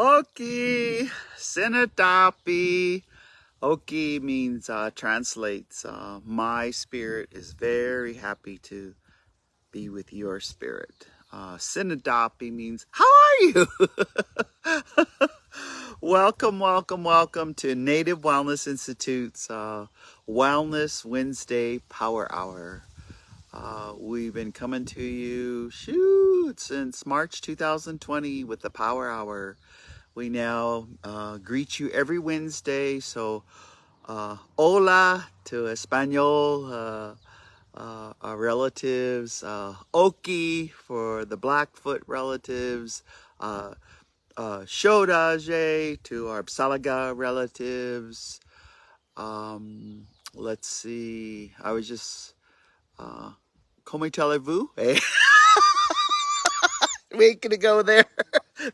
Oki, Sinatapi. Oki means, translates, my spirit is very happy to be with your spirit. Sinatapi means, how are you? Welcome to Native Wellness Institute's Wellness Wednesday Power Hour. We've been coming to you, since March 2020 with the Power Hour. We now greet you every Wednesday. So, hola to Espanol, our relatives, Oki for the Blackfoot relatives, Shodaje to our Psalaga relatives. Let's see, I was just, comment allez-vous? We ain't gonna go there.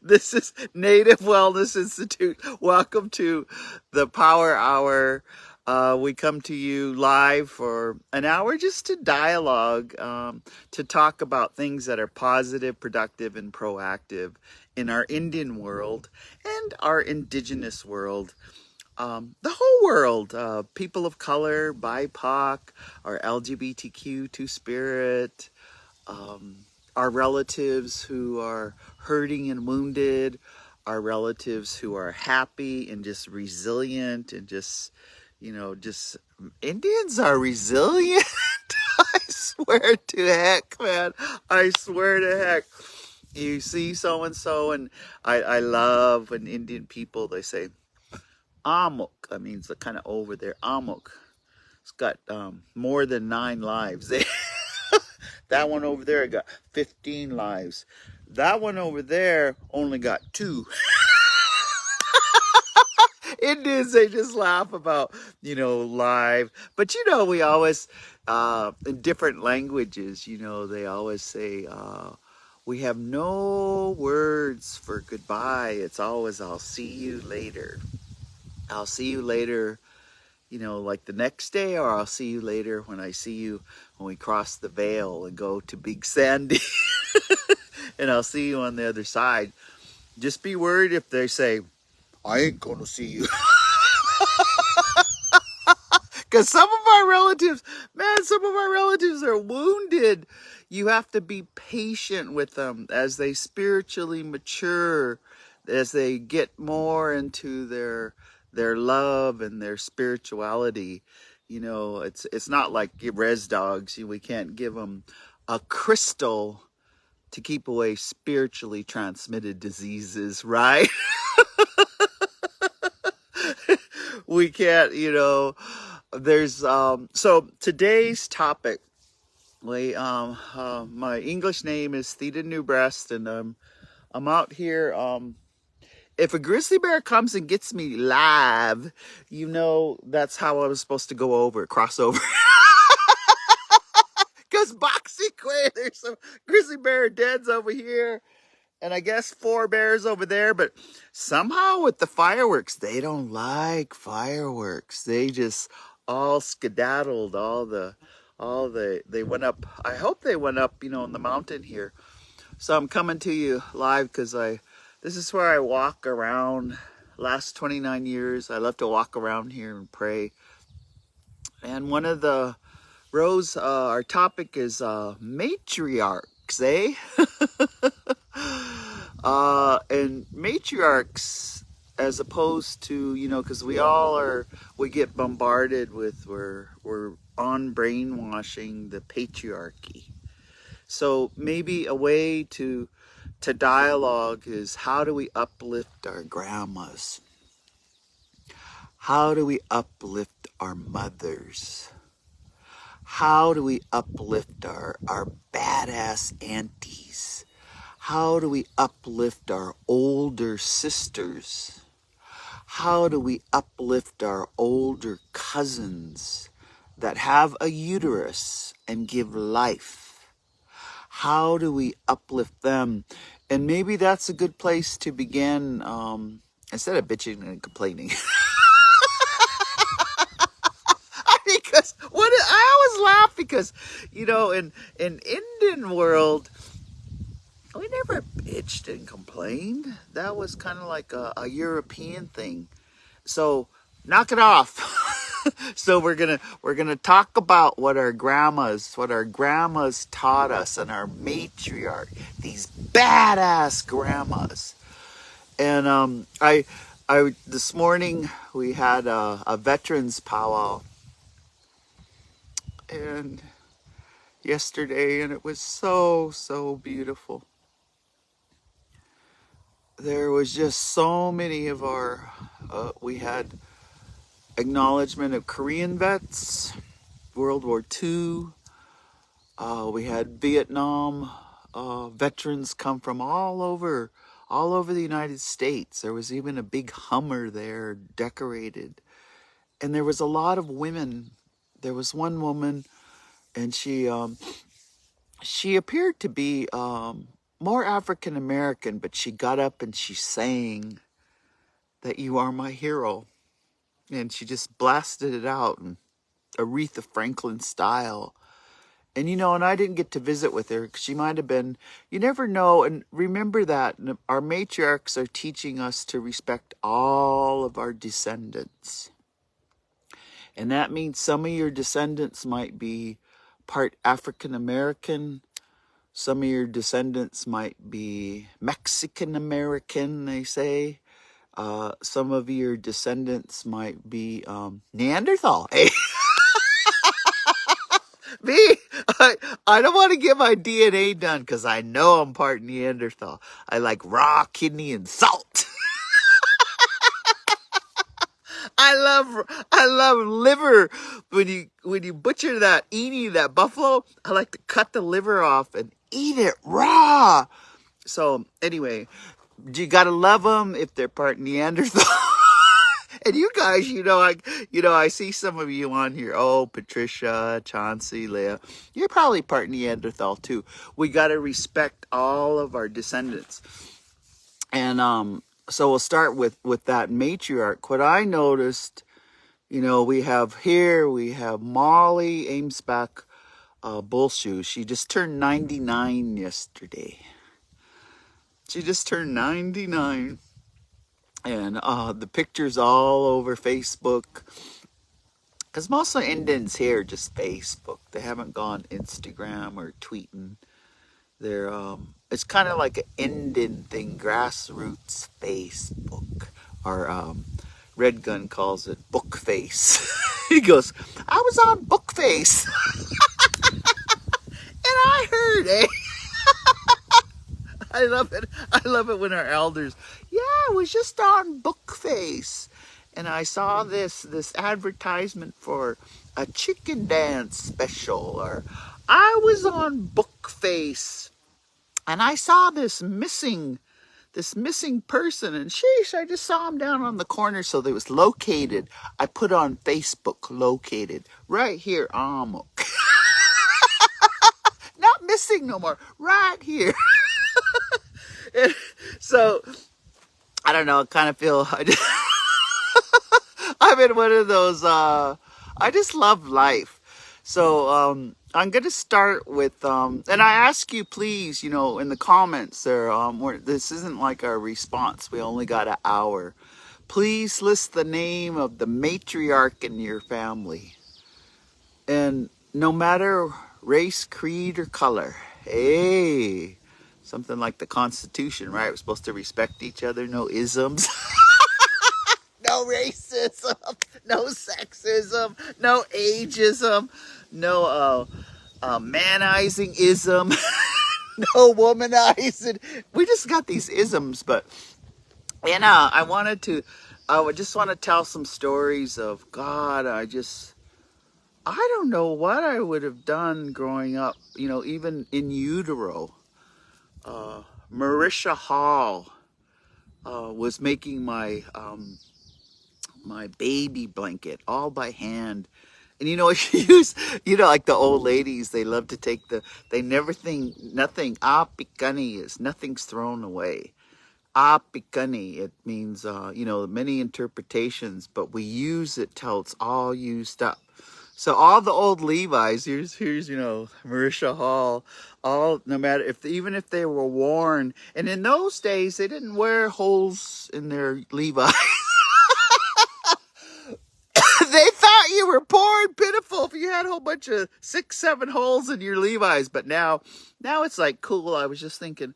This is Native Wellness Institute. Welcome to the Power Hour. We come to you live for an hour just to dialogue, to talk about things that are positive, productive, and proactive in our Indian world and our indigenous world. The whole world, people of color, BIPOC, our LGBTQ two-spirit, our relatives who are hurting and wounded, our relatives who are happy and just resilient and just Indians are resilient. I swear to heck, man. I swear to heck. You see so-and-so, and I love when Indian people, they say, Amok. That means the kind of over there. Amok. It's got more than 9 lives. That one over there got 15 lives. That one over there only got 2. Indians, they just laugh about, live. But, we always, in different languages, they always say, we have no words for goodbye. It's always, I'll see you later. I'll see you later, like the next day, or I'll see you later when I see you when we cross the veil and go to Big Sandy. And I'll see you on the other side. Just be worried if they say, I ain't gonna see you. Because some of our relatives are wounded. You have to be patient with them as they spiritually mature, as they get more into their love and their spirituality. It's not like res dogs. We can't give them a crystal to keep away spiritually transmitted diseases, right? We can't, there's so today's topic, my English name is Theda Newbreast, and I'm out here. If a grizzly bear comes and gets me live, that's how I was supposed to cross over. Because Boxy there's some grizzly bear deads over here, and I guess 4 bears over there. But somehow with the fireworks, they don't like fireworks. They just all skedaddled. They went up. I hope they went up, on the mountain here. So I'm coming to you live because this is where I walk around. Last 29 years, I love to walk around here and pray. And one of the rows, our topic is matriarchs, eh? And matriarchs, as opposed to, because we get bombarded with, we're on brainwashing the patriarchy. So maybe a way to dialogue is, how do we uplift our grandmas? How do we uplift our mothers? How do we uplift our badass aunties? How do we uplift our older sisters? How do we uplift our older cousins that have a uterus and give life? How do we uplift them? And maybe that's a good place to begin, instead of bitching and complaining. Because I always laugh because, in Indian world, We never bitched and complained. That was kind of like a European thing. So knock it off. So we're gonna talk about what our grandmas taught us, and our matriarch, these badass grandmas. And I this morning we had a veterans powwow, and yesterday, and it was so beautiful. There was just so many of our we had acknowledgement of Korean vets, World War II. We had Vietnam veterans come from all over the United States. There was even a big Hummer there, decorated, and there was a lot of women. There was one woman, and she appeared to be more African American, but she got up and she sang that "You Are My Hero," and she just blasted it out in Aretha Franklin style. And and I didn't get to visit with her because she might have been, you never know. And remember that our matriarchs are teaching us to respect all of our descendants. And that means some of your descendants might be part African American. Some of your descendants might be Mexican American, they say. Some of your descendants might be Neanderthal. Hey, me, I don't want to get my DNA done because I know I'm part Neanderthal. I like raw kidney and salt. I love liver. When you butcher that that buffalo, I like to cut the liver off and eat it raw. So anyway, you gotta love them if they're part Neanderthal. And you guys, I see some of you on here. Oh, Patricia, Chauncey, Leah, you're probably part Neanderthal too. We gotta respect all of our descendants. And so we'll start with that matriarch. What I noticed, we have Molly Amesback Bullshoe. She just turned 99 yesterday. She just turned 99. And the pictures all over Facebook. Because most of the Indians here are just Facebook. They haven't gone Instagram or tweeting. They're it's kind of like an Indian thing, grassroots Facebook. Or Red Gun calls it book face. He goes, I was on book face. And I heard, I love it. I love it when our elders, yeah, I was just on Bookface, and I saw this advertisement for a chicken dance special, or I was on Bookface, and I saw this missing person, and sheesh, I just saw him down on the corner, so they was located. I put on Facebook, located right here, not missing no more, right here. So I don't know. I kind of feel I'm in one of those. I just love life. So I'm gonna start with and I ask you, please, in the comments there. This isn't like our response. We only got an hour. Please list the name of the matriarch in your family, and no matter race, creed, or color. Hey. Something like the Constitution, right? We're supposed to respect each other, no isms, no racism, no sexism, no ageism, no manizing ism, no womanizing. We just got these isms, but I would just want to tell some stories of God. I don't know what I would have done growing up, even in utero. Marisha Hall was making my my baby blanket all by hand. And she used, like the old ladies, they love to take they never think, nothing, pikani is, nothing's thrown away. Pikani, it means, many interpretations, but we use it till it's all used up. So all the old Levi's, here's Marisha Hall, all no matter if even if they were worn, and in those days they didn't wear holes in their Levi's. They thought you were poor and pitiful if you had a whole bunch of 6, 7 holes in your Levi's. But now it's like cool. I was just thinking,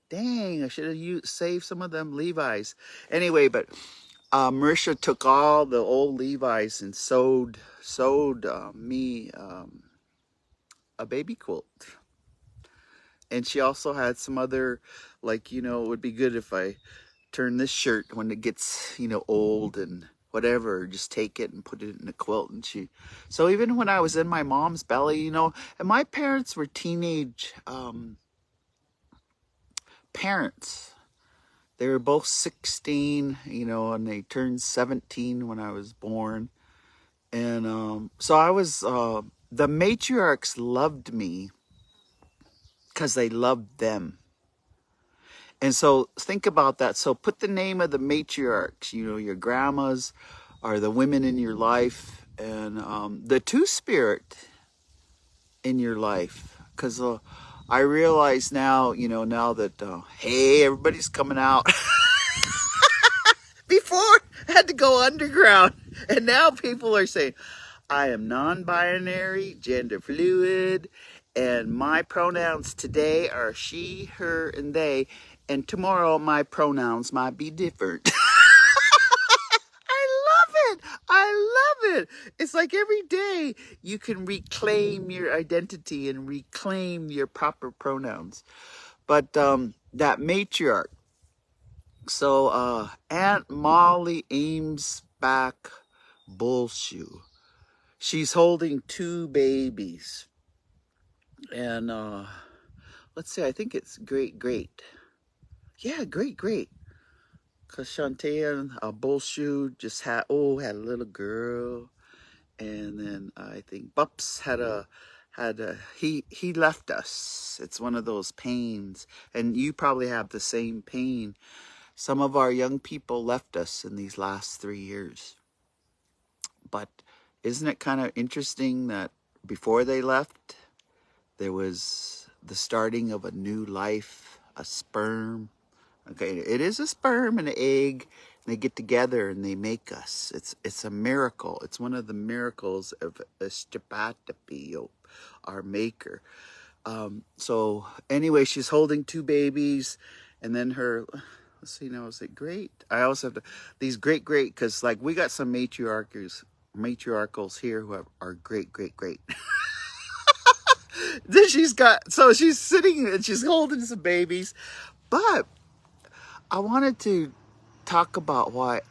dang, I should have saved some of them Levi's. Anyway, but Marisha took all the old Levi's and sewed me a baby quilt. And she also had some other, like, it would be good if I turn this shirt when it gets, old and whatever, just take it and put it in a quilt. And so even when I was in my mom's belly, and my parents were teenage parents. They were both 16, and they turned 17 when I was born. And so I was, the matriarchs loved me because they loved them. And so think about that. So put the name of the matriarchs, your grandmas are the women in your life, and the two-spirit in your life. Because I realize now, now that, hey, everybody's coming out. Before, I had to go underground. And now people are saying, I am non-binary, gender fluid, and my pronouns today are she, her, and they, and tomorrow my pronouns might be different. I love it. I love it. It's like every day you can reclaim your identity and reclaim your proper pronouns. But that matriarch. So Aunt Molly Ames back Bullshoe. She's holding 2 babies. And let's see, I think it's great. Yeah, great. Because Shantae and Bullshoe just had a little girl. And then I think Bups he left us. It's one of those pains. And you probably have the same pain. Some of our young people left us in these last 3 years. But isn't it kind of interesting that before they left, there was the starting of a new life, a sperm. Okay, it is a sperm and an egg, and they get together and they make us. It's a miracle. It's one of the miracles of Istapatapio, our maker. So anyway, she's holding 2 babies, and then her. Let's see now. Is it great? I also have these great because like we got some matriarchals here who are great. Then she's sitting and she's holding some babies. But I wanted to talk about why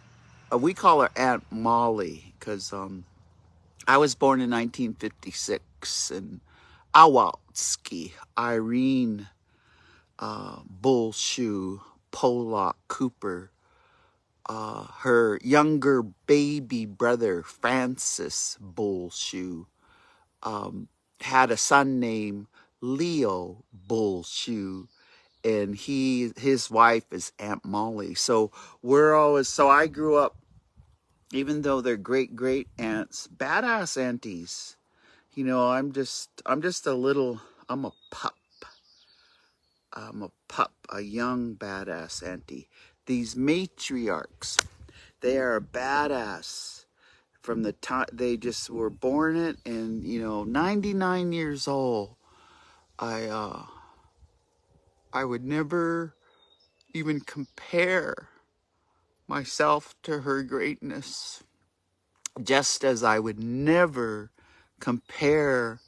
we call her Aunt Molly, because I was born in 1956 in Awalski, Irene Bullshoe Pollock Cooper. Her younger baby brother, Francis Bullshoe, had a son named Leo Bullshoe, and his wife is Aunt Molly. So I grew up, even though they're great aunts, badass aunties. I'm just I'm a pup. A young badass auntie. These matriarchs, they are badass from the time they just were born it, and 99 years old. I would never even compare myself to her greatness, just as I would never compare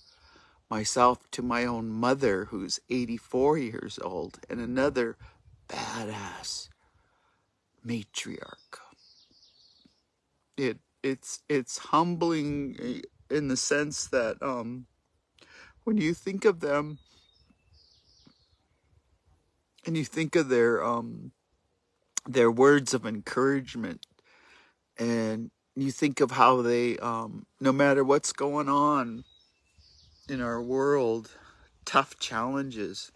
myself to my own mother, who's 84 years old, and another badass matriarch. It's humbling in the sense that when you think of them and you think of their words of encouragement, and you think of how they no matter what's going on in our world, tough challenges,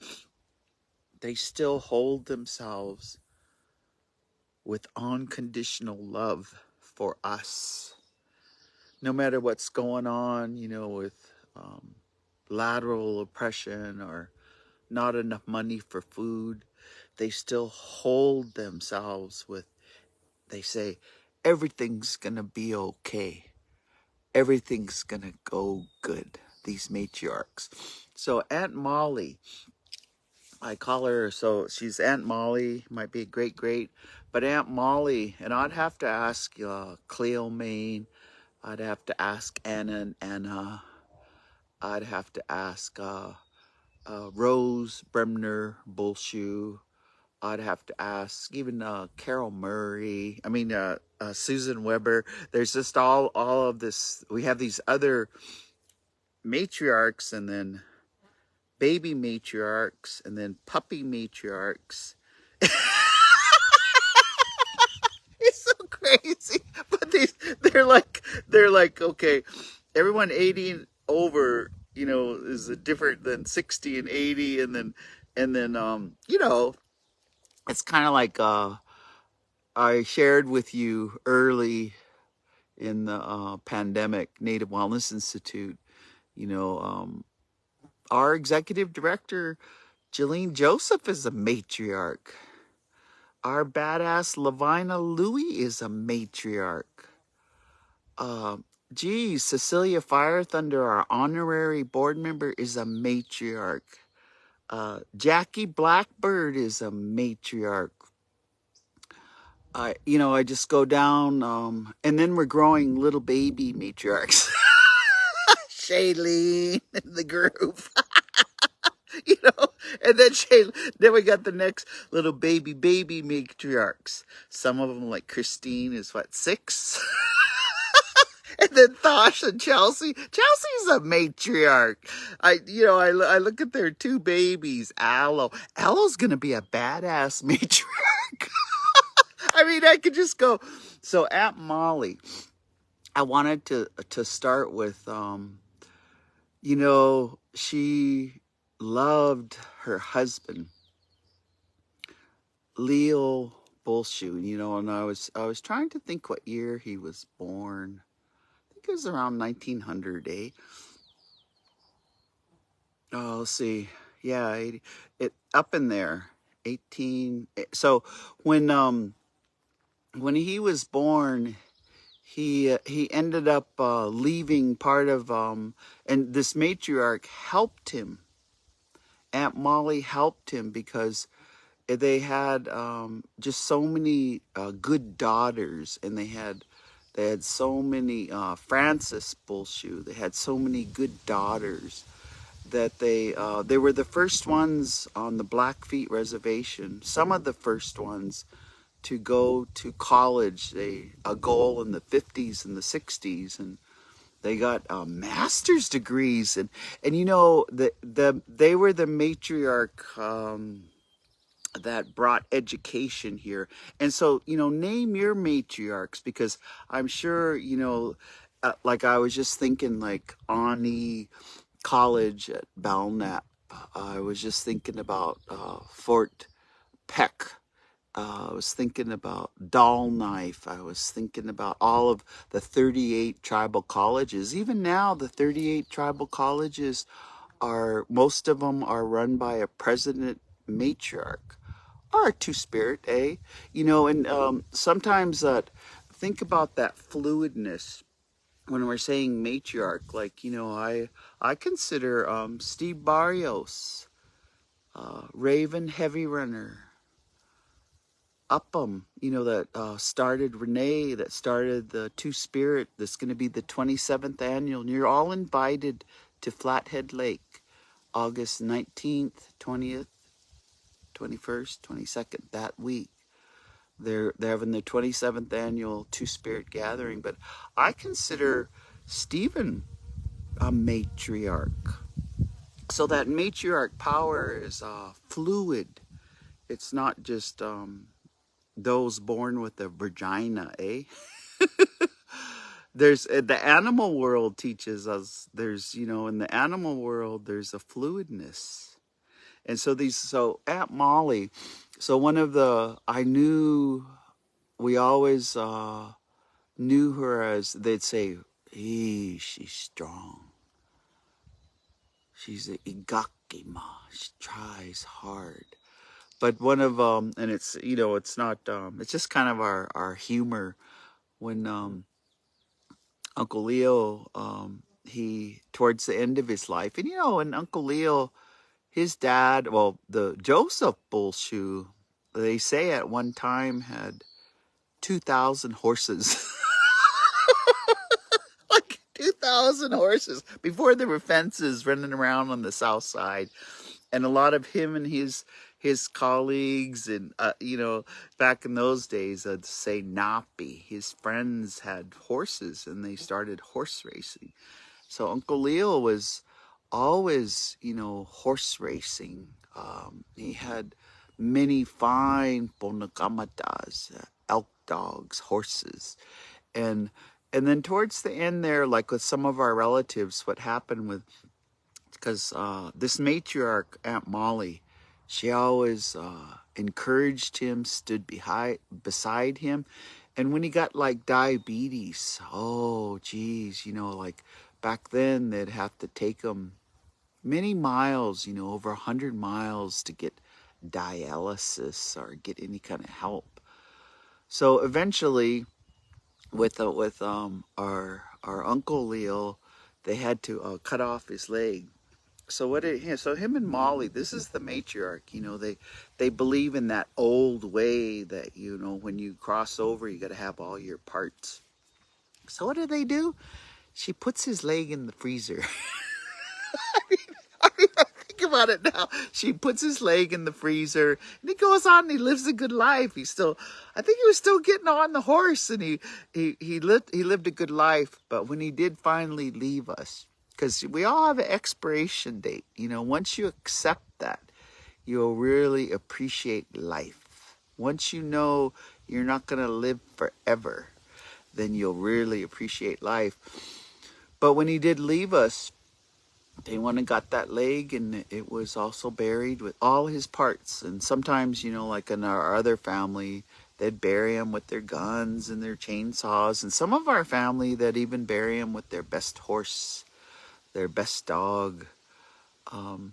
they still hold themselves with unconditional love for us. no matter what's going on, with lateral oppression or not enough money for food, they still hold themselves with, they say, everything's gonna be okay. Everything's gonna go good. These matriarchs. So Aunt Molly, I call her, so she's Aunt Molly, might be a great great, but Aunt Molly, and I'd have to ask Cleo Maine, I'd have to ask Anna and Anna, I'd have to ask Rose Bremner Bullshoe, I'd have to ask even Carol Murray, Susan Weber. There's just all of this. We have these other matriarchs, and then baby matriarchs, and then puppy matriarchs. It's so crazy, but they're like okay, everyone 80 and over, is different than 60 and 80, and then it's kind of like I shared with you early in the pandemic, Native Wellness Institute. You know, our executive director, Jilene Joseph, is a matriarch. Our badass Lavina Louie is a matriarch. Uh, Cecilia Fire Thunder, our honorary board member, is a matriarch. Jackie Blackbird is a matriarch. I just go down, and then we're growing little baby matriarchs. Shailene in the group, you know, and then we got the next little baby matriarchs. Some of them, like Christine, is what, 6? And then Thosh and Chelsea. Chelsea's a matriarch. I look at their 2 babies. Aloe's gonna be a badass matriarch. I could just go. So Aunt Molly, I wanted to start with, she loved her husband, Leo Bullshoe, and I was trying to think what year he was born. I think it was around 1900, eh? Oh, let's see. Yeah, 80, up in there. 18. So when he was born, he ended up leaving part of and this matriarch helped him. Aunt Molly helped him because they had just so many good daughters, and they had so many Frances Bullshoe. They had so many good daughters that they were the first ones on the Blackfeet Reservation. Some of the first ones to go to college. A goal in the 50s and the 60s, and they got master's degrees, and they were the matriarch that brought education here. And so, name your matriarchs, because I'm sure, like I was just thinking, like Ani College at Belknap. I was just thinking about Fort Peck. I was thinking about Doll Knife. I was thinking about all of the 38 tribal colleges. Even now, the 38 tribal colleges most of them are run by a president matriarch or a two-spirit, eh? And sometimes think about that fluidness when we're saying matriarch. Like, I consider Steve Barrios, Raven Heavy Runner, Upham, that started Renee, that started the Two Spirit. That's going to be the 27th annual. And you're all invited to Flathead Lake, August 19th, 20th, 21st, 22nd, that week. They're having the 27th annual Two Spirit gathering. But I consider Stephen a matriarch. So that matriarch power is fluid. It's not just those born with a vagina, eh? There's the animal world teaches us, there's, in the animal world, there's a fluidness. And so Aunt Molly, so we always knew her as, they'd say, She's strong. She's a igakima. She tries hard. But one of and it's it's not it's just kind of our humor when Uncle Leo he towards the end of his life, and and Uncle Leo, his dad, well, the Joseph Bullshoe, they say at one time had 2,000 horses. Like 2,000 horses before there were fences running around on the south side. And a lot of him and his colleagues and back in those days, I'd say Napi, his friends had horses and they started horse racing. So Uncle Leo was always horse racing. He had many fine ponakamatas, elk dogs, horses. And and then towards the end there, like with some of our relatives, what happened with, because this matriarch, Aunt Molly, she always encouraged him, stood beside him. And when he got like diabetes, oh, geez, like back then they'd have to take him many miles, over 100 miles to get dialysis or get any kind of help. So eventually, with our uncle Leo, they had to cut off his leg. So so him and Molly, this is the matriarch. They believe in that old way that when you cross over, you got to have all your parts. So what do they do? She puts his leg in the freezer. Think about it now. She puts his leg in the freezer, and he goes on. And he lives a good life. I think he was still getting on the horse, and he lived a good life. But when he did finally leave us, because we all have an expiration date, once you accept that, you'll really appreciate life. Once you know you're not going to live forever, then you'll really appreciate life. But when he did leave us, they went and got that leg, and it was also buried with all his parts. And sometimes, like in our other family, they'd bury him with their guns and their chainsaws. And some of our family, they'd even bury him with their best horse, their best dog, and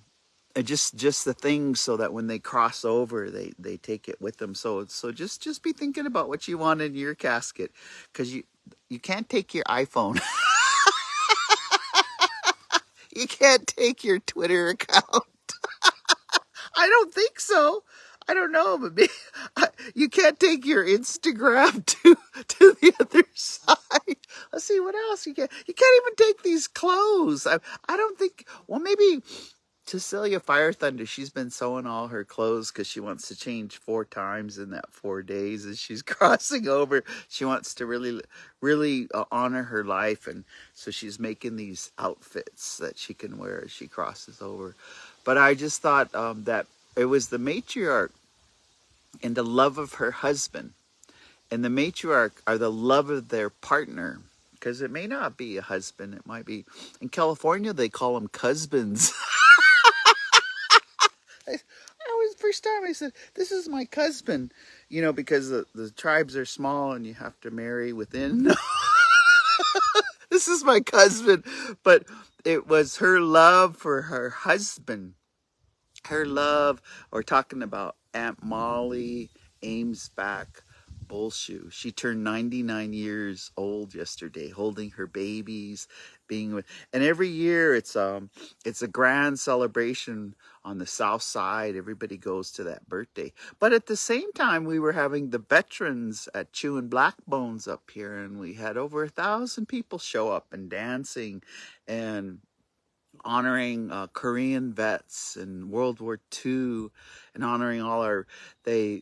just the things, so that when they cross over, they take it with them. So just be thinking about what you want in your casket, because you can't take your iPhone. You can't take your Twitter account. I don't think so. I don't know, but you can't take your Instagram to the other side. Let's see what else you can. You can't even take these clothes. I don't think. Well, maybe Cecilia Fire Thunder. She's been sewing all her clothes because she wants to change 4 times in that 4 days as she's crossing over. She wants to really, really honor her life, and so she's making these outfits that she can wear as she crosses over. But I just thought that it was the matriarch and the love of her husband, and the matriarch are the love of their partner, because it may not be a husband. It might be, in California, they call them husbands. First time I said, this is my husband, because the tribes are small and you have to marry within. This is my husband. But it was her love for her husband. Her love, or talking about Aunt Molly Ames back Bullshoe. She turned 99 years old yesterday, holding her babies, being with, and every year it's a grand celebration on the south side. Everybody goes to that birthday. But at the same time, we were having the veterans at Chewing Black Bones up here, and we had over 1,000 people show up and dancing and honoring Korean vets in World War II, and honoring all our. They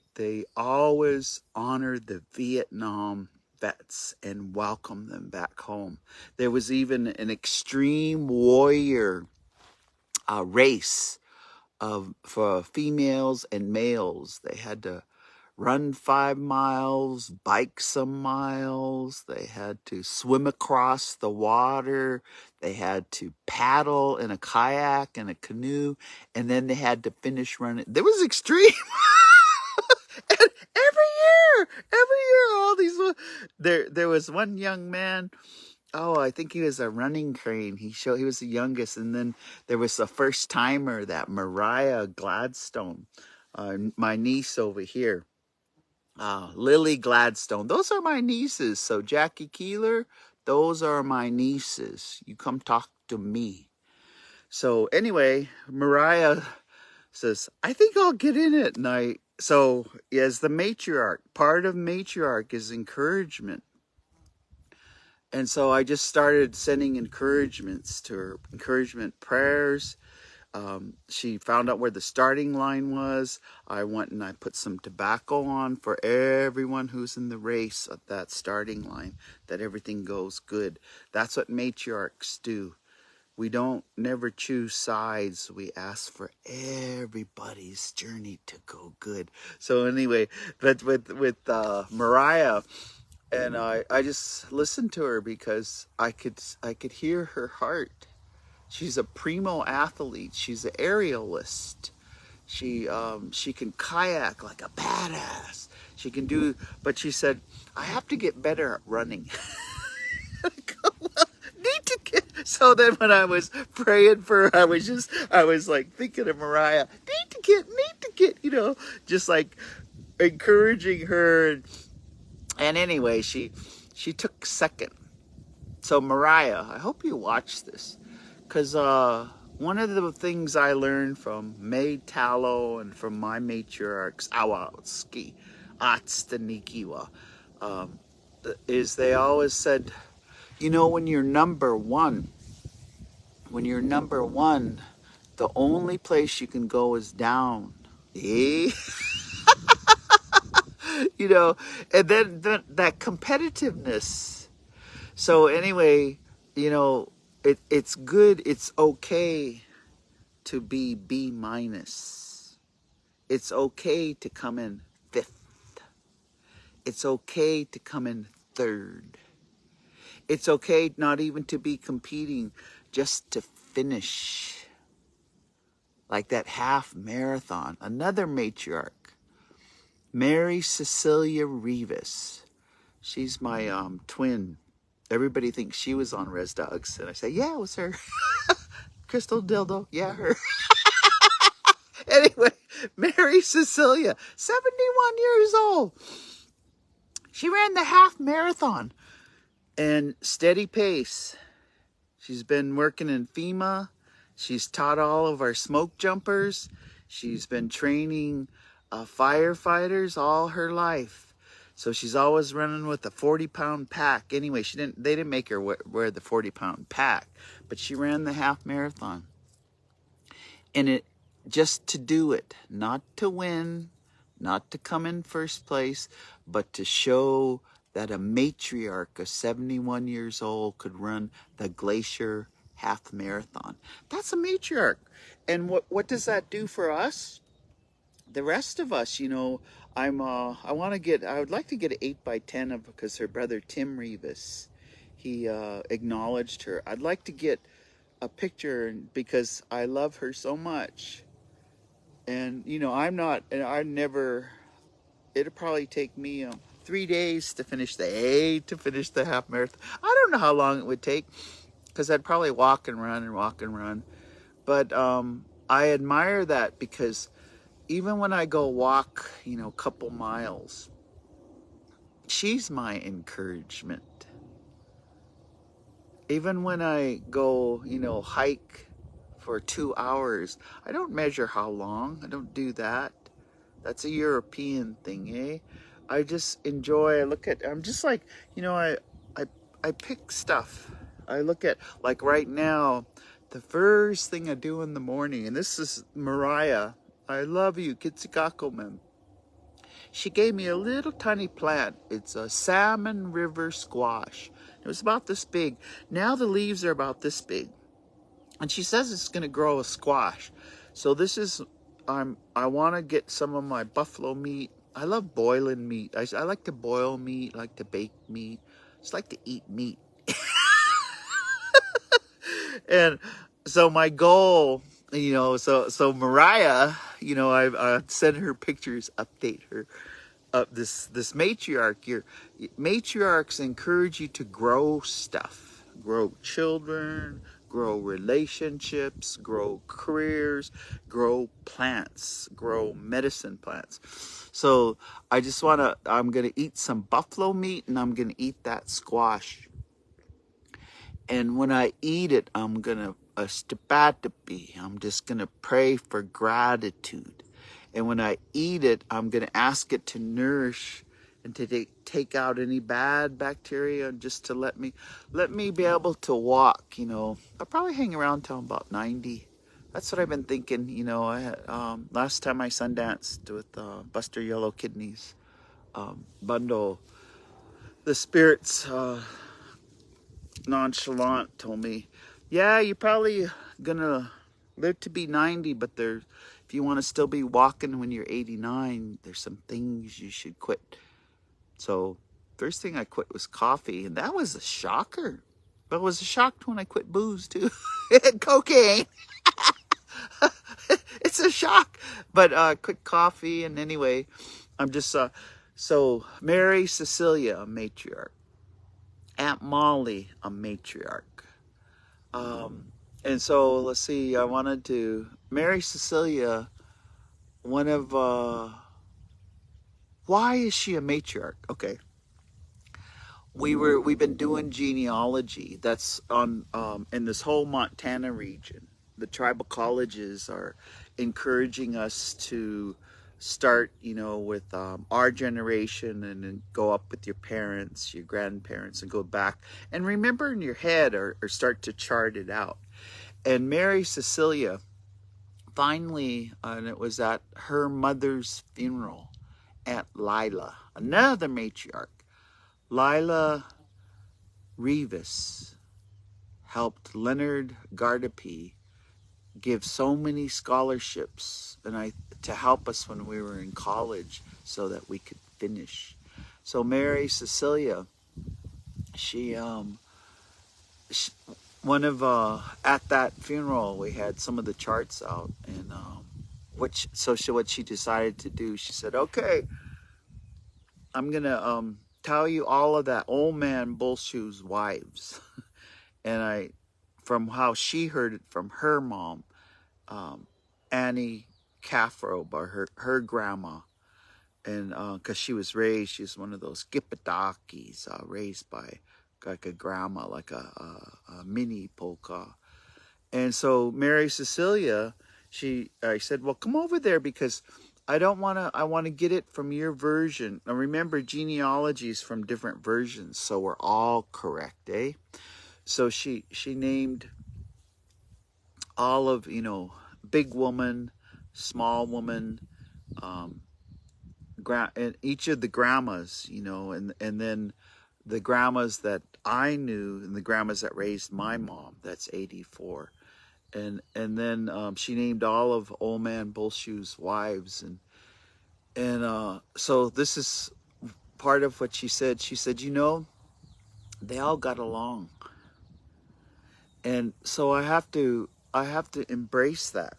always honored the Vietnam vets and welcomed them back home. There was even an extreme warrior race for females and males. They had to run 5 miles, bike some miles. They had to swim across the water. They had to paddle in a kayak and a canoe, and then they had to finish running. There was extreme. And every year, all these. There was one young man. oh, I think he was a running crane. He was the youngest, and then there was the first timer, that Mariah Gladstone, my niece over here, Lily Gladstone. Those are my nieces. So Jackie Keeler, those are my nieces. You come talk to me. So anyway, Mariah says, I think I'll get in it. And so as the matriarch, part of matriarch is encouragement. And so I just started sending encouragements to her, encouragement prayers. She found out where the starting line was. I went and I put some tobacco on for everyone who's in the race at that starting line, that everything goes good. That's what matriarchs do. We don't never choose sides. We ask for everybody's journey to go good. So anyway, but with Mariah, and I just listened to her because I could hear her heart. She's a primo athlete. She's an aerialist. She can kayak like a badass. She can do, but she said, I have to get better at running. Need to get. So then when I was praying for her, I was like thinking of Mariah, need to get, just like encouraging her. And anyway, she took second. So Mariah, I hope you watch this, because one of the things I learned from May Tallow and from my matriarchs, Awatski, Atstanikiwa, is they always said, when you're number one, the only place you can go is down. Eh? And then that competitiveness. So anyway, it's good. It's okay to be B minus. It's okay to come in fifth. It's okay to come in third. It's okay not even to be competing, just to finish. Like that half marathon. Another matriarch, Mary Cecilia Rivas. She's my twin. Everybody thinks she was on Res Dogs. And I say, yeah, it was her. Crystal Dildo. Yeah, her. Anyway, Mary Cecilia, 71 years old. She ran the half marathon. And steady pace. She's been working in FEMA. She's taught all of our smoke jumpers. She's been training firefighters all her life. So she's always running with a 40-pound pack. Anyway, they didn't make her wear the 40-pound pack, but she ran the half marathon. And it just to do it, not to win, not to come in first place, but to show that a matriarch of 71 years old could run the Glacier half marathon. That's a matriarch. And what does that do for us? The rest of us, I would like to get an 8x10 of, because her brother Tim Rivas, he acknowledged her. I'd like to get a picture because I love her so much. And it'll probably take me 3 days to finish the half marathon. I don't know how long it would take, because I'd probably walk and run. But I admire that, because even when I go walk, a couple miles, she's my encouragement. Even when I go, hike for 2 hours, I don't measure how long. I don't do that. That's a European thing, eh? I just enjoy. I'm just like, I pick stuff. I look at, like right now, the first thing I do in the morning, and this is Mariah. I love you, Kitsikakomen. She gave me a little tiny plant. It's a salmon river squash. It was about this big. Now the leaves are about this big. And she says it's going to grow a squash. So this is, I want to get some of my buffalo meat. I love boiling meat. I like to boil meat, I like to bake meat. I just like to eat meat. And so my goal, so Mariah, I send her pictures, update her. This matriarch, matriarchs encourage you to grow stuff. grow children, grow relationships, grow careers, grow plants, grow medicine plants. So I'm going to eat some buffalo meat and I'm going to eat that squash. And when I eat it, I'm going to, I'm just going to pray for gratitude. And when I eat it, I'm going to ask it to nourish and to take out any bad bacteria, and just to let me be able to walk. I'll probably hang around till I'm about 90. That's what I've been thinking. I had, last time I sundanced with Buster Yellow Kidneys, Bundle, the spirits, nonchalant, told me, yeah, you're probably gonna live to be 90, but if you want to still be walking when you're 89, there's some things you should quit. So first thing I quit was coffee, and that was a shocker. But it was a shock when I quit booze too. Cocaine. It's a shock. But quit coffee, and anyway, I'm just so Mary Cecilia, a matriarch. Aunt Molly, a matriarch. And so let's see, I wanted to Mary Cecilia, one of why is she a matriarch? Okay. We've been doing genealogy. That's on in this whole Montana region. The tribal colleges are encouraging us to start, with our generation, and then go up with your parents, your grandparents, and go back and remember in your head, or start to chart it out. And Mary Cecilia, finally, and it was at her mother's funeral, Aunt Lila, another matriarch. Lila Rivas helped Leonard Gardapi give so many scholarships to help us when we were in college so that we could finish. So Mary Cecilia, she one of at that funeral we had some of the charts out, and what she decided to do, she said, okay, I'm gonna tell you all of that old man Bullshoe's wives. And from how she heard it from her mom, Annie Caffro, by her grandma, and because she's one of those Gippadakis, raised by like a grandma, like a mini polka. And so Mary Cecilia, I said, well, come over there, because I want to get it from your version. Now remember, genealogies from different versions, so we're all correct, eh? So she named all of, big woman, small woman, and each of the grandmas, and then the grandmas that I knew and the grandmas that raised my mom, that's 84. And then she named all of old man Bullshoe's wives, and so this is part of what she said. She said, they all got along. And so I have to embrace that.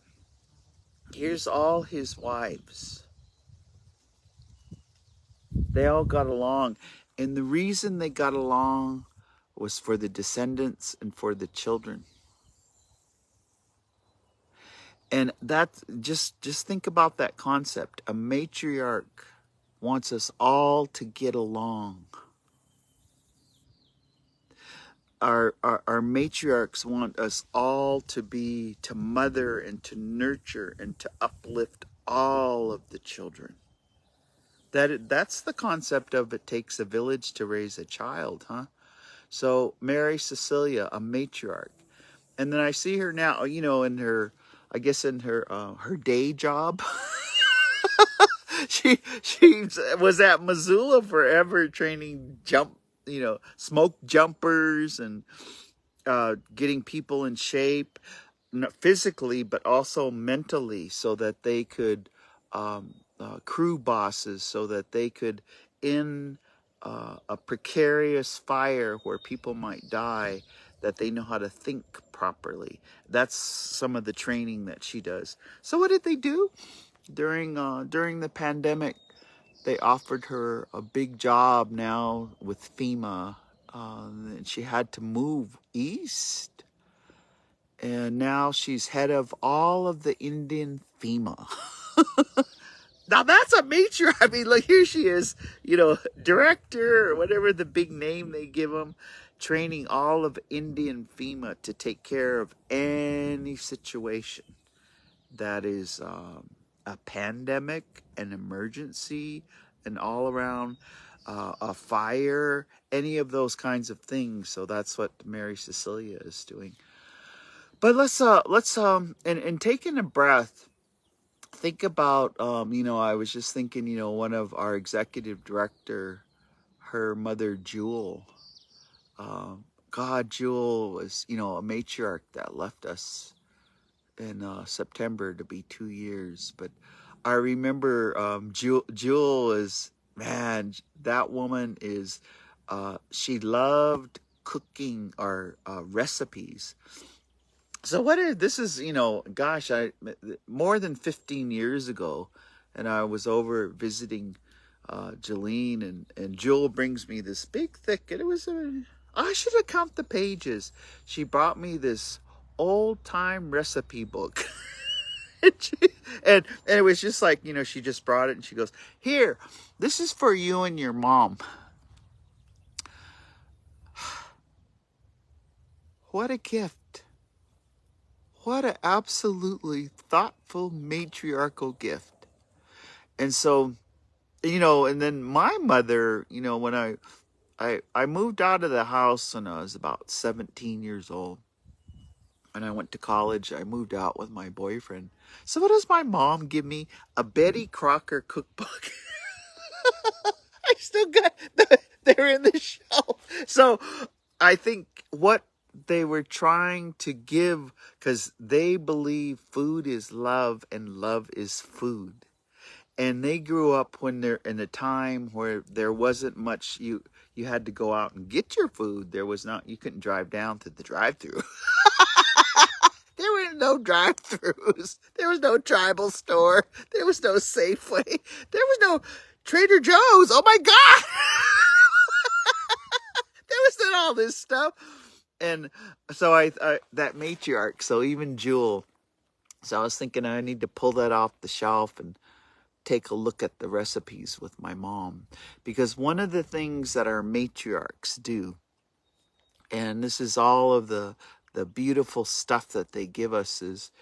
Here's all his wives. They all got along. And the reason they got along was for the descendants and for the children. And that, just think about that concept. A matriarch wants us all to get along. Our matriarchs want us all to mother and to nurture and to uplift all of the children. That's the concept of it takes a village to raise a child, huh? So Mary Cecilia, a matriarch. And then I see her now, in her, I guess in her her day job. she was at Missoula forever, training smoke jumpers, and getting people in shape, not physically but also mentally, so that they could crew bosses, so that they could, in a precarious fire where people might die, that they know how to think properly. That's some of the training that she does. So what did they do during the pandemic? They offered her a big job now with FEMA, And she had to move east, and now she's head of all of the Indian FEMA. Now that's a major. I mean, like here she is, director or whatever the big name they give them, training all of Indian FEMA to take care of any situation that is a pandemic, an emergency, an all around a fire, any of those kinds of things. So that's what Mary Cecilia is doing. But let's taking a breath, think about, I was just thinking, one of our executive director, her mother Jewel. God, Jewel was, a matriarch that left us in September to be 2 years. But I remember Jewel is, man, that woman is, she loved cooking our recipes. So this is, gosh, more than 15 years ago, and I was over visiting Jolene, and Jewel brings me this big, thick, and I should have count the pages. She brought me this old-time recipe book. and it was just like, she just brought it, and she goes, "Here, this is for you and your mom." What a gift. What an absolutely thoughtful matriarchal gift. And so, and then my mother, when I moved out of the house when I was about 17 years old, and I went to college, I moved out with my boyfriend. So what does my mom give me? A Betty Crocker cookbook. I still got they're in the shelf. So I think what they were trying to give, because they believe food is love and love is food. And they grew up when they're in a time where there wasn't much, you had to go out and get your food. There was not, you couldn't drive down to the drive-through. There were no drive-throughs. There was no tribal store. There was no Safeway. There was no Trader Joe's. Oh my God. There wasn't all this stuff. And so I that matriarch, so even Jewel, so I was thinking I need to pull that off the shelf and take a look at the recipes with my mom. Because one of the things that our matriarchs do, and this is all of the beautiful stuff that they give us, is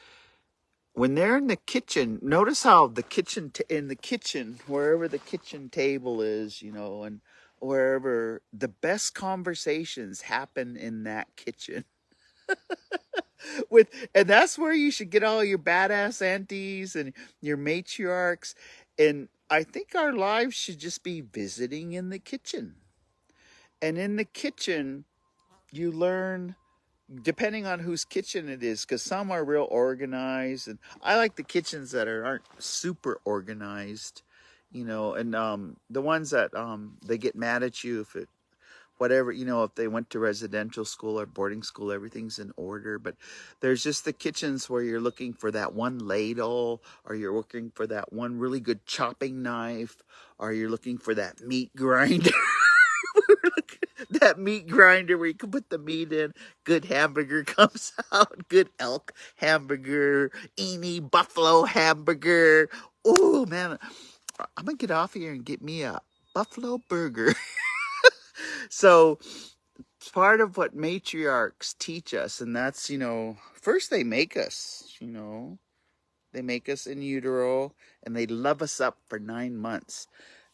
when they're in the kitchen, notice how the kitchen, in the kitchen, wherever the kitchen table is, and wherever, the best conversations happen in that kitchen. And that's where you should get all your badass aunties and your matriarchs. And I think our lives should just be visiting in the kitchen. And in the kitchen, you learn, depending on whose kitchen it is, because some are real organized, and I like the kitchens that aren't super organized, and the ones that they get mad at you if it, whatever, if they went to residential school or boarding school, everything's in order. But there's just the kitchens where you're looking for that one ladle, or you're looking for that one really good chopping knife, or you're looking for that meat grinder. That meat grinder where you can put the meat in, good hamburger comes out, good elk hamburger, Eni buffalo hamburger. Oh man, I'm gonna get off here and get me a buffalo burger. So part of what matriarchs teach us, and that's, first they make us, they make us in utero, and they love us up for 9 months.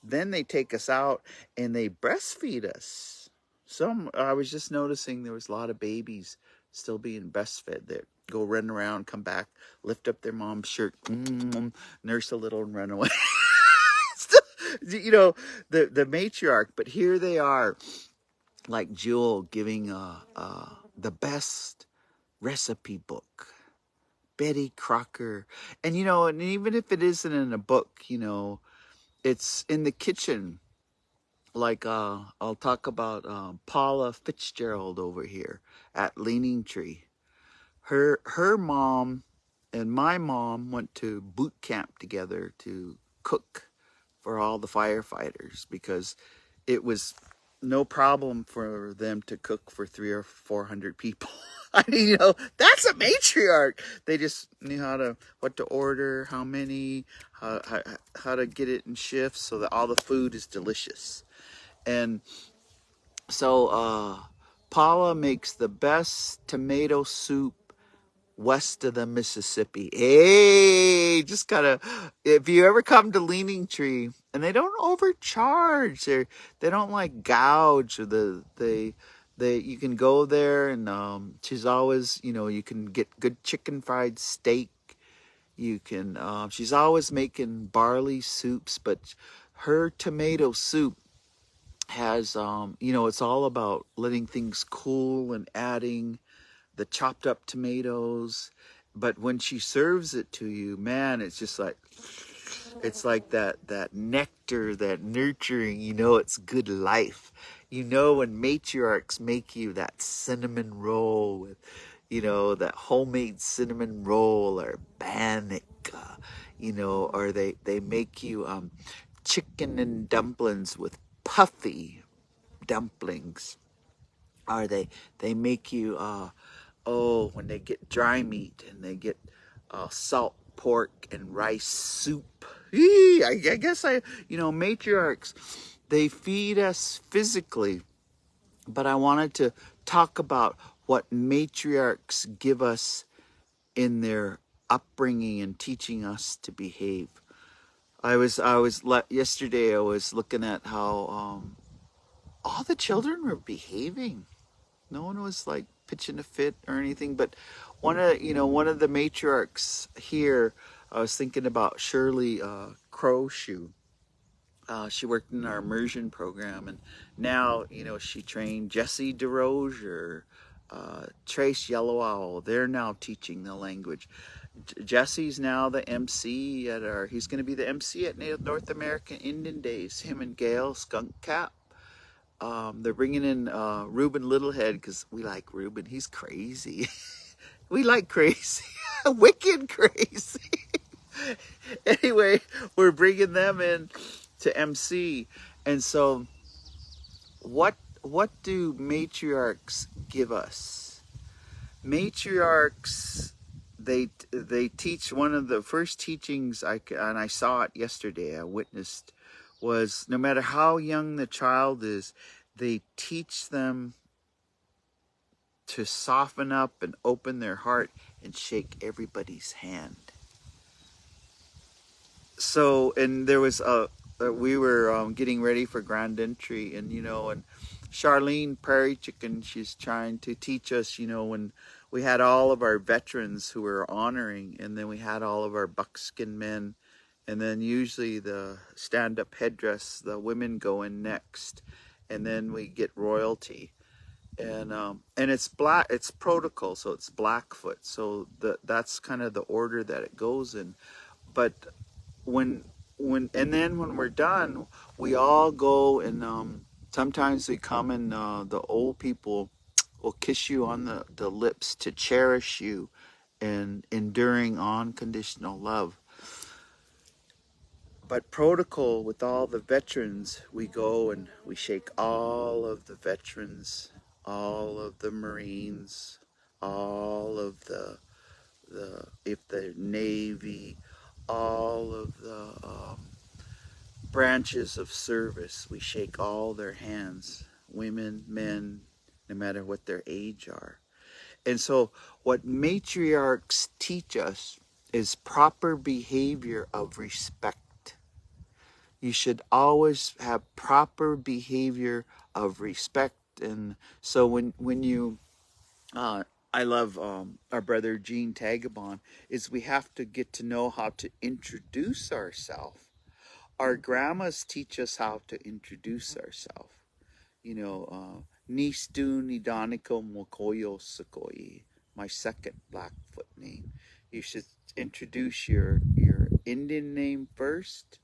Then they take us out and they breastfeed us. I was just noticing there was a lot of babies still being breastfed that go run around, come back, lift up their mom's shirt, nurse a little and run away. The matriarch, but here they are, like Jewel giving the best recipe book, Betty Crocker. And, and even if it isn't in a book, it's in the kitchen. Like, I'll talk about Paula Fitzgerald over here at Leaning Tree. Her mom and my mom went to boot camp together to cook for all the firefighters, because it was no problem for them to cook for 300 or 400 people. I mean, that's a matriarch. They just knew what to order, how many, how to get it in shifts so that all the food is delicious. And so Paula makes the best tomato soup west of the Mississippi. Hey, just gotta, if you ever come to Leaning Tree, and they don't overcharge, they don't like gouge, or they you can go there, and she's always, you can get good chicken fried steak. You can, she's always making barley soups, but her tomato soup has, it's all about letting things cool and adding the chopped up tomatoes. But when she serves it to you, man, it's like that nectar, that nurturing. It's good life. When matriarchs make you that cinnamon roll with, that homemade cinnamon roll, or bannock, or they make you chicken and dumplings with puffy dumplings, or they make you when they get dry meat, and they get salt pork and rice soup. I guess matriarchs, they feed us physically, but I wanted to talk about what matriarchs give us in their upbringing and teaching us to behave. Yesterday I was looking at how all the children were behaving. No one was like pitching a fit or anything, but one of the matriarchs here, I was thinking about Shirley Crowshoe. She worked in our immersion program, and now she trained Jesse DeRozier, Trace Yellow Owl. They're now teaching the language. Jesse's now the MC he's going to be the MC at North American Indian Days. Him and Gail Skunk Cap. They're bringing in Ruben Littlehead, because we like Ruben. He's crazy. We like crazy. Wicked crazy. Anyway, we're bringing them in to MC. And so what do matriarchs give us? Matriarchs, they teach. One of the first teachings and I saw it yesterday, I witnessed, was no matter how young the child is, they teach them to soften up and open their heart and shake everybody's hand. So, and there was we were getting ready for grand entry, and and Charlene Prairie Chicken, she's trying to teach us, when we had all of our veterans who were honoring, and then we had all of our buckskin men, and then usually the stand-up headdress, the women go in next, and then we get royalty. And it's black, it's protocol, so it's Blackfoot, so that's kind of the order that it goes in. But when and then when we're done, we all go, and sometimes we come, and the old people will kiss you on the lips to cherish you and enduring unconditional love. But protocol, with all the veterans, we go and we shake all of the veterans, all of the Marines, all of the if they're Navy, all of the branches of service. We shake all their hands, women, men, no matter what their age are. And so what matriarchs teach us is proper behavior of respect. You should always have proper behavior of respect. And so when you I love our brother Gene Tagabon, is we have to get to know how to introduce ourselves. Our grandmas teach us how to introduce ourselves. Nistu Nidaniko Mokoyo Sukoi, my second Blackfoot name. You should introduce your Indian name first,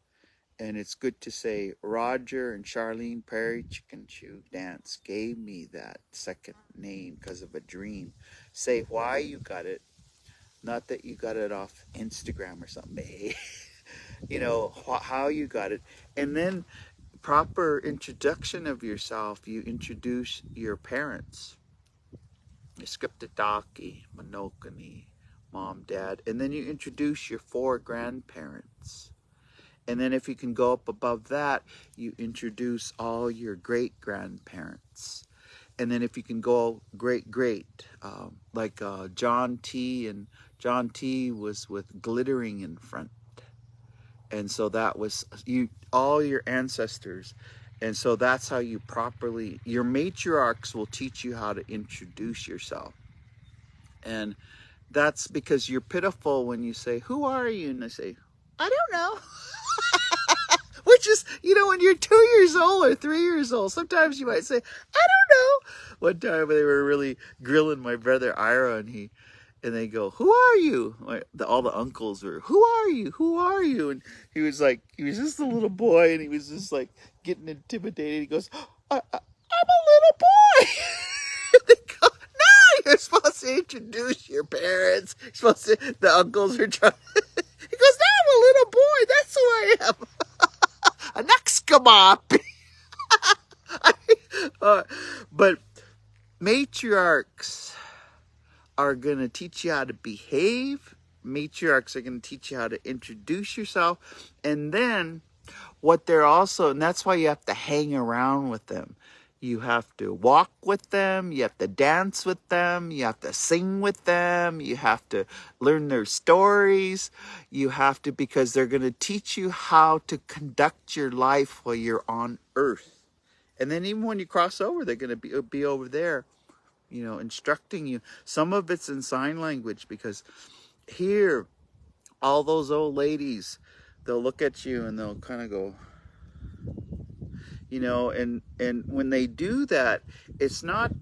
and it's good to say Roger and Charlene Perry Chicken Chew Dance gave me that second name because of a dream. Say why you got it, not that you got it off Instagram or something. How you got it, and then proper introduction of yourself, you introduce your parents. Skriptataki, Monokani, mom, dad. And then you introduce your 4 grandparents. And then if you can go up above that, you introduce all your great grandparents. And then if you can go great, like John T. And John T. was with glittering in front. And so that was you, all your ancestors. And so that's how you properly, your matriarchs will teach you how to introduce yourself. And that's because you're pitiful when you say, "Who are you?" And they say, "I don't know." Which is, when you're 2 years old or 3 years old, sometimes you might say, "I don't know." One time they were really grilling my brother Ira, and they go, "Who are you?" All the uncles were, "Who are you? Who are you?" And he was just a little boy, and he was just like getting intimidated. He goes, I'm a little boy." They go, "No, you're supposed to introduce your parents. You're supposed to, the uncles are trying." He goes, "No, I'm a little boy. That's who I am." An Eskimo. But matriarchs are going to teach you how to behave. Matriarchs are going to teach you how to introduce yourself. And then what they're also, and that's why you have to hang around with them. You have to walk with them. You have to dance with them. You have to sing with them. You have to learn their stories. You have to, because they're going to teach you how to conduct your life while you're on earth. And then even when you cross over, they're going to be over there, instructing you. Some of it's in sign language, because here, all those old ladies, they'll look at you and they'll kind of go, and when they do that, it's not,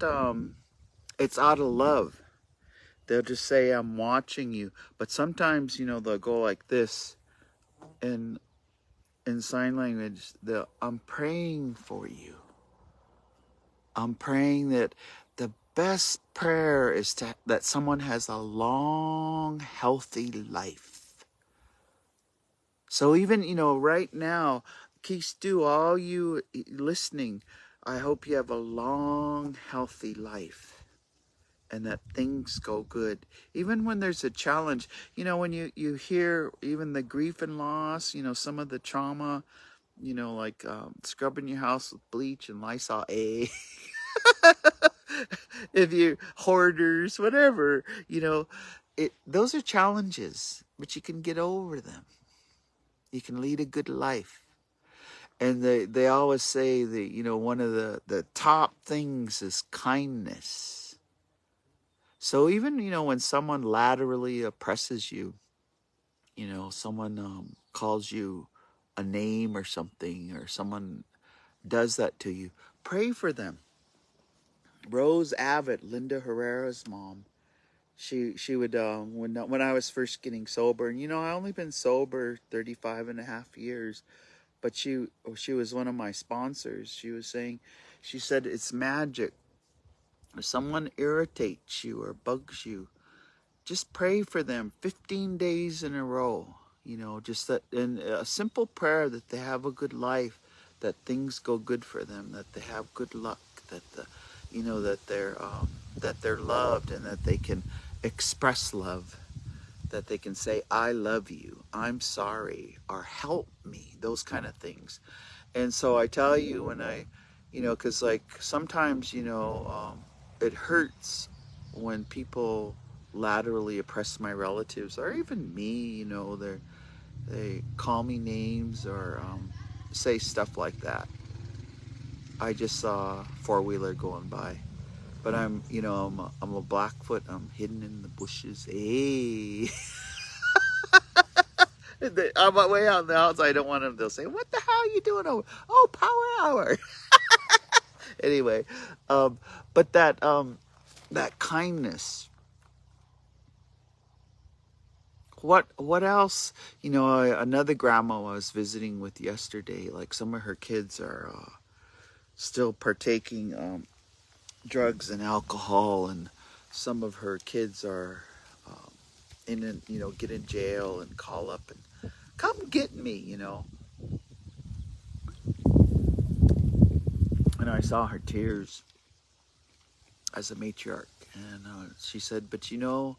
it's out of love. They'll just say, "I'm watching you." But sometimes, they'll go like this, and in sign language, "I'm praying for you. I'm praying that the best prayer is that someone has a long, healthy life." So even, right now, Stu, all you listening, I hope you have a long, healthy life and that things go good. Even when there's a challenge, when you hear even the grief and loss, some of the trauma, like scrubbing your house with bleach and Lysol A. If you hoarders, whatever, those are challenges, but you can get over them. You can lead a good life. And they always say one of the top things is kindness. So even, when someone laterally oppresses you, someone calls you a name or something, or someone does that to you, pray for them. Rose Abbott, Linda Herrera's mom, she would, when I was first getting sober, and I only been sober 35 and a half years, but she was one of my sponsors. She said, "It's magic. If someone irritates you or bugs you, just pray for them 15 days in a row. Just that, and a simple prayer that they have a good life, that things go good for them, that they have good luck, that that they're loved, and that they can express love, that they can say, 'I love you, I'm sorry,' or 'help me,' those kind of things." And so I tell you, when because like sometimes, it hurts when people laterally oppress my relatives, or even me, they call me names, or say stuff like that. I just saw a four-wheeler going by, but I'm a Blackfoot. I'm hidden in the bushes. Hey. I'm way out in the house. I don't want them. They'll say, "What the hell are you doing over?" "Oh, power hour." Anyway, but that kindness. What else? Another grandma I was visiting with yesterday. Like, some of her kids are still partaking drugs and alcohol, and some of her kids are get in jail and call up and come get me. And I saw her tears as a matriarch. And she said, but you know,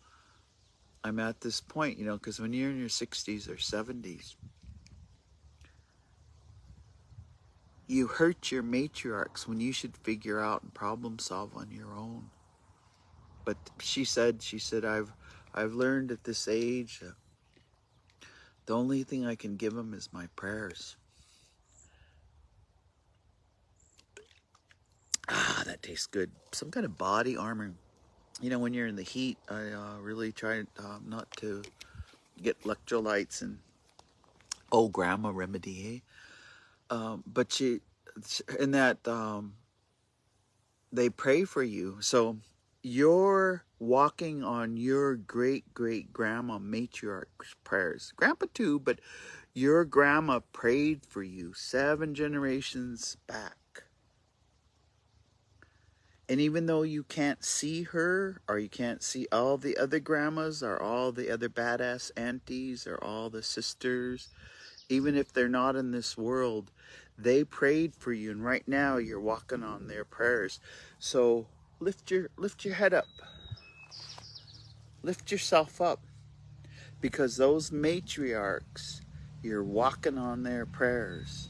I'm at this point, you know, because when you're in your 60s or 70s, you hurt your matriarchs when you should figure out and problem solve on your own. But she said, I've learned at this age, the only thing I can give them is my prayers. Ah, that tastes good. Some kind of body armor. You know, when you're in the heat, I really try not to get electrolytes and grandma remedy. But in that, they pray for you. So you're walking on your great great grandma matriarch's prayers. Grandpa too, but your grandma prayed for you 7 generations back. And even though you can't see her, or you can't see all the other grandmas, or all the other badass aunties, or all the sisters, even if they're not in this world, they prayed for you, and right now you're walking on their prayers. So lift your head up, lift yourself up, because those matriarchs, you're walking on their prayers,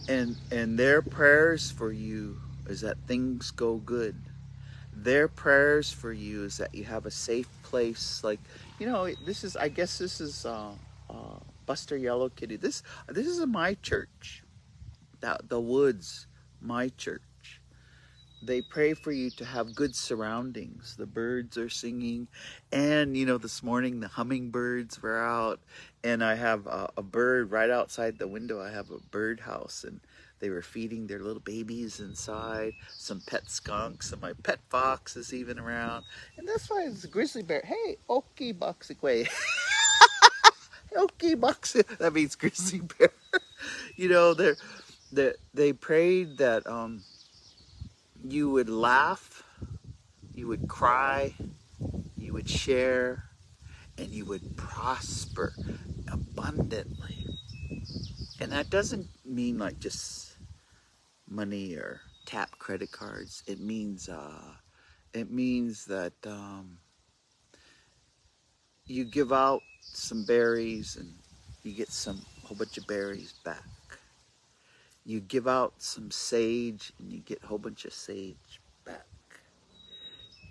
and their prayers for you is that things go good. Their prayers for you is that you have a safe place. Like, you know, this is, I guess this is Buster Yellow Kitty. This is my church, the woods, my church. They pray for you to have good surroundings. The birds are singing, and you know, this morning the hummingbirds were out, and I have a bird right outside the window. I have a bird house, and they were feeding their little babies inside. Some pet skunks, and my pet fox is even around. And that's why it's a grizzly bear. Hey, Okie Boxikwe. Okie Boxy. That means grizzly bear. You know, they prayed that you would laugh, you would cry, you would share, and you would prosper abundantly. And that doesn't mean like just money or tap credit cards. It means that you give out some berries and you get a whole bunch of berries back. You give out some sage and you get a whole bunch of sage back.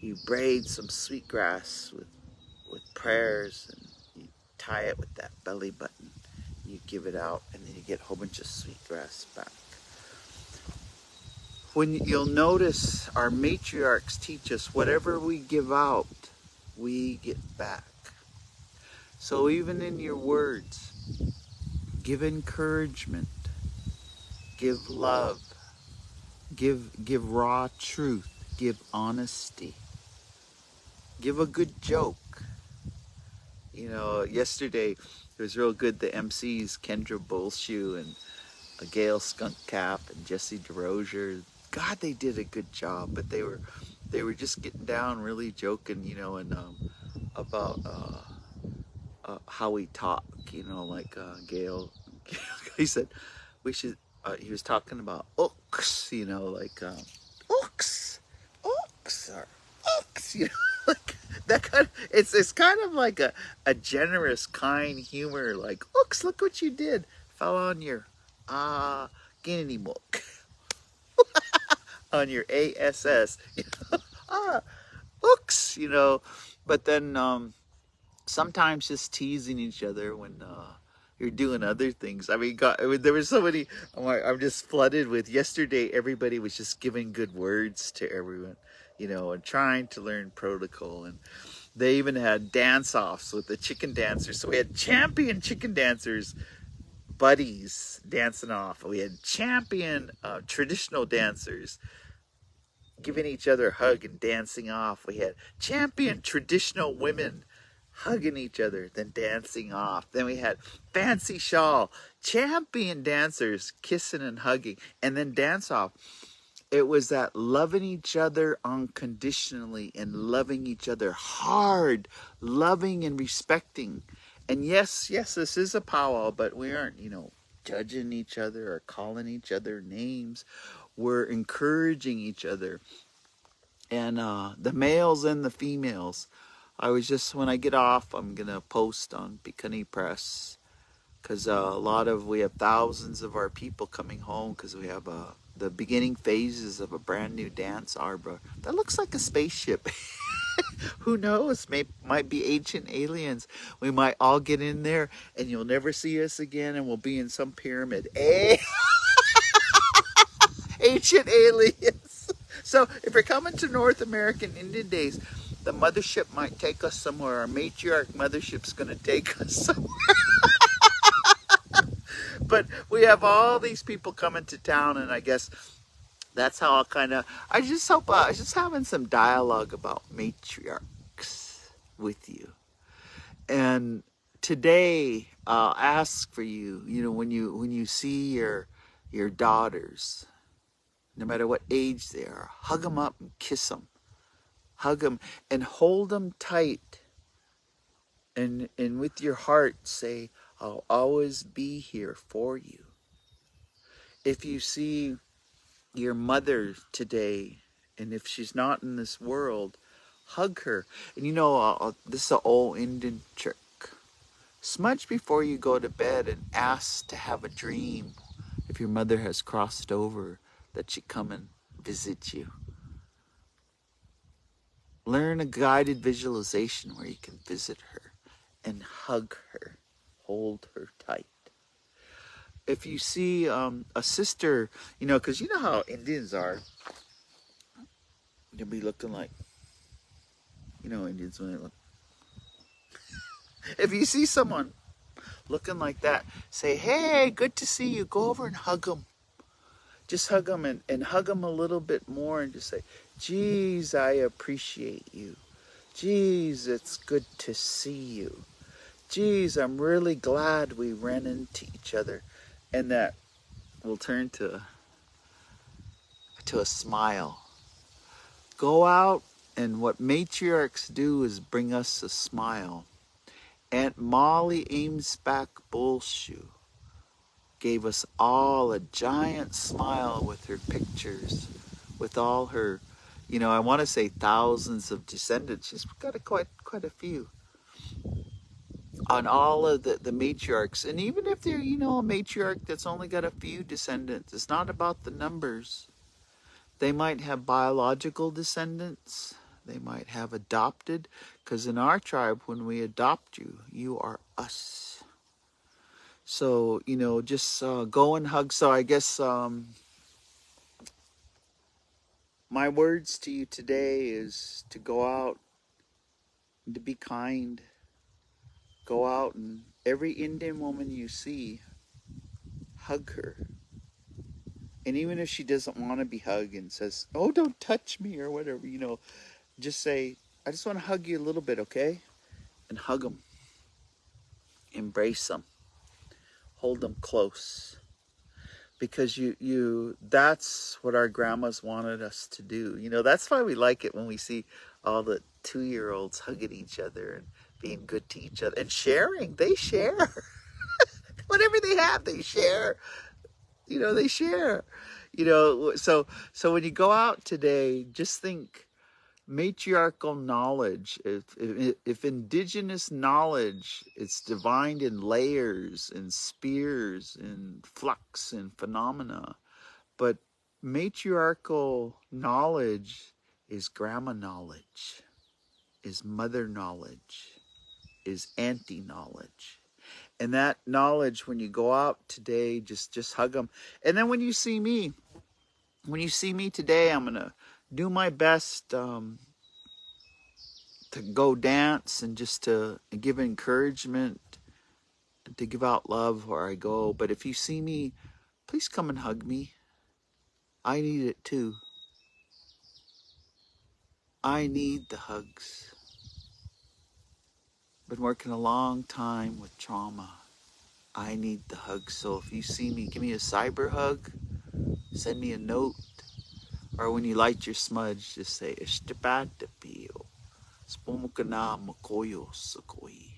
You braid some sweetgrass with prayers, and you tie it with that belly button. You give it out, and then you get a whole bunch of sweetgrass back. When you'll notice, our matriarchs teach us whatever we give out, we get back. So even in your words, give encouragement, give love, give raw truth, give honesty, give a good joke. You know, yesterday it was real good. The MCs, Kendra Bullshoe and Gail Skunkcap and Jesse DeRozier, God, they did a good job. But they were just getting down, really joking, you know, and about how we talk. You know, like Gail, he said we should. He was talking about ooks, you know, like ooks, or ooks, you know, like that kind of. It's kind of like a generous, kind humor, like ooks, look what you did, fell on your guinea milk, on your ASS, you know, ooks, you know, but then sometimes just teasing each other when you're doing other things. I mean, God, there was so many. I'm just flooded with. Yesterday, everybody was just giving good words to everyone, you know, and trying to learn protocol. And they even had dance-offs with the chicken dancers. So we had champion chicken dancers, buddies, dancing off. We had champion traditional dancers giving each other a hug and dancing off. We had champion traditional women hugging each other, then dancing off. Then we had fancy shawl, champion dancers kissing and hugging, and then dance off. It was that loving each other unconditionally and loving each other hard, loving and respecting. And yes, this is a powwow, but we aren't, you know, judging each other or calling each other names. we're encouraging each other. And the males and the females. I was just, when I get off, I'm going to post on Bikini Press, because we have thousands of our people coming home, because we have the beginning phases of a brand new dance arbor that looks like a spaceship. Who knows? Might be ancient aliens. We might all get in there and you'll never see us again, and we'll be in some pyramid. Ancient aliens. So if you're coming to North American Indian Days, the mothership might take us somewhere. Our matriarch mothership's going to take us somewhere. But we have all these people coming to town, and I guess that's how I'll kind of, I just hope, just having some dialogue about matriarchs with you. And today, I'll ask for you, when you see your daughters, no matter what age they are, hug them up and kiss them. Hug them and hold them tight. And with your heart say, I'll always be here for you. If you see your mother today, and if she's not in this world, hug her. And this is an old Indian trick. Smudge before you go to bed and ask to have a dream, if your mother has crossed over, that she come and visit you. Learn a guided visualization where you can visit her and hug her, hold her tight. If you see a sister, because you know how Indians are, they'll be looking like, Indians when they look. If you see someone looking like that, say, hey, good to see you. Go over and hug them. Just hug them and hug them a little bit more, and just say, geez, I appreciate you. Geez, it's good to see you. Geez, I'm really glad we ran into each other. And that will turn to a smile. Go out, and what matriarchs do is bring us a smile. Aunt Molly Amesback Bullshoe gave us all a giant smile with her pictures, with all her, I want to say thousands of descendants. She's got quite a few. On all of the matriarchs. And even if they're, a matriarch that's only got a few descendants, it's not about the numbers. They might have biological descendants. They might have adopted. Because in our tribe, when we adopt you, you are us. So, just go and hug. So I guess my words to you today is to go out and to be kind. Go out, and every Indian woman you see, hug her. And even if she doesn't want to be hugged and says, oh, don't touch me or whatever, just say, I just want to hug you a little bit, okay? And hug them. Embrace them. Hold them close. Because that's what our grandmas wanted us to do. That's why we like it when we see all the 2-year-olds hugging each other and being good to each other and sharing. They share. Whatever they have, they share. They share. So when you go out today, just think matriarchal knowledge. If indigenous knowledge, it's divined in layers and spears and flux and phenomena. But matriarchal knowledge is grandma knowledge, is mother knowledge, is auntie knowledge. And that knowledge, when you go out today, just hug them. And then when you see me today, I'm going to do my best to go dance and just to give encouragement, to give out love where I go. But if you see me, please come and hug me. I need it too. I need the hugs. Been working a long time with trauma. I need the hugs. So if you see me, give me a cyber hug. Send me a note. Or when you light your smudge, just say, Ishtabadapio. Spumukana makoyo sakoi.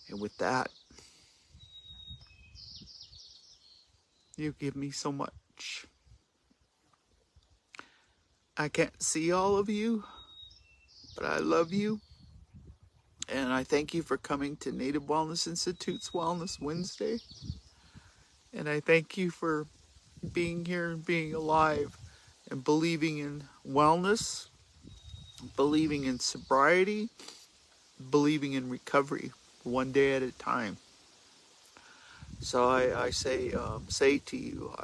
And with that, you give me so much. I can't see all of you, but I love you. And I thank you for coming to Native Wellness Institute's Wellness Wednesday. And I thank you for being here and being alive and believing in wellness, believing in sobriety, believing in recovery one day at a time. So I say to you,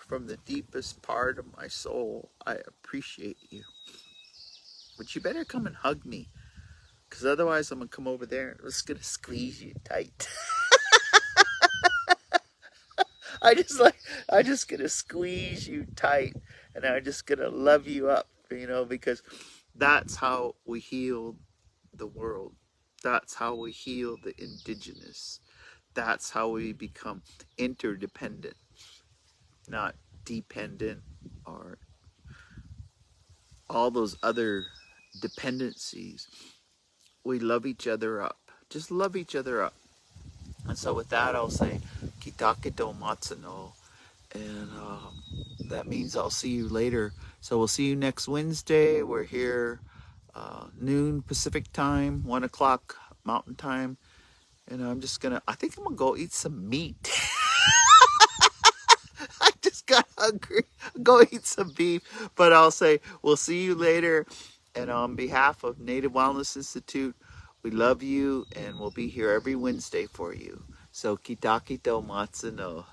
from the deepest part of my soul, I appreciate you. But you better come and hug me, because otherwise I'm going to come over there and I'm just going to squeeze you tight. I just like, I just going to squeeze you tight, and I'm just going to love you up, because that's how we heal the world. That's how we heal the indigenous. That's how we become interdependent, not dependent or all those other dependencies. We love each other up. Just love each other up. And so with that, I'll say, Kitake do matsuno. And that means I'll see you later. So we'll see you next Wednesday. We're here noon Pacific time, 1 o'clock Mountain time. And I think I'm going to go eat some meat. I just got hungry. Go eat some beef. But I'll say, we'll see you later. And on behalf of Native Wellness Institute, we love you and we'll be here every Wednesday for you. So, Kitakito Matsuno.